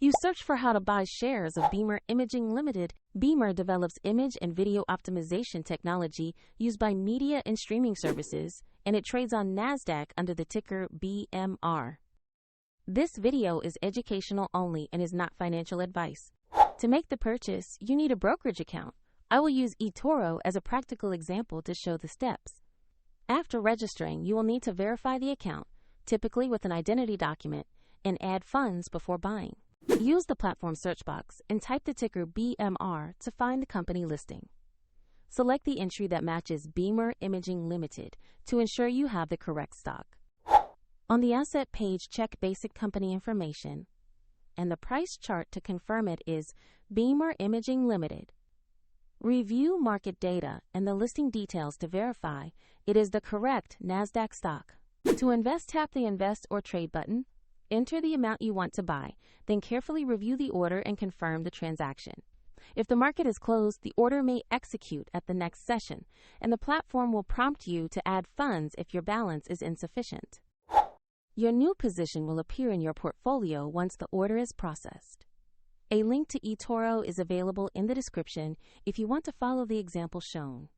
You search for how to buy shares of Beamr Imaging Ltd. Beamr develops image and video optimization technology used by media and streaming services, and it trades on NASDAQ under the ticker BMR. This video is educational only and is not financial advice. To make the purchase, you need a brokerage account. I will use eToro as a practical example to show the steps. After registering, you will need to verify the account, typically with an identity document, and add funds before buying. Use the platform search box and type the ticker BMR to find the company listing. Select the entry that matches Beamr Imaging Ltd. to ensure you have the correct stock. On the asset page, check basic company information, and the price chart to confirm it is Beamr Imaging Ltd. Review market data and the listing details to verify it is the correct NASDAQ stock. To invest, tap the Invest or Trade button. Enter the amount you want to buy, then carefully review the order and confirm the transaction. If the market is closed, the order may execute at the next session, and the platform will prompt you to add funds if your balance is insufficient. Your new position will appear in your portfolio once the order is processed. A link to eToro is available in the description if you want to follow the example shown.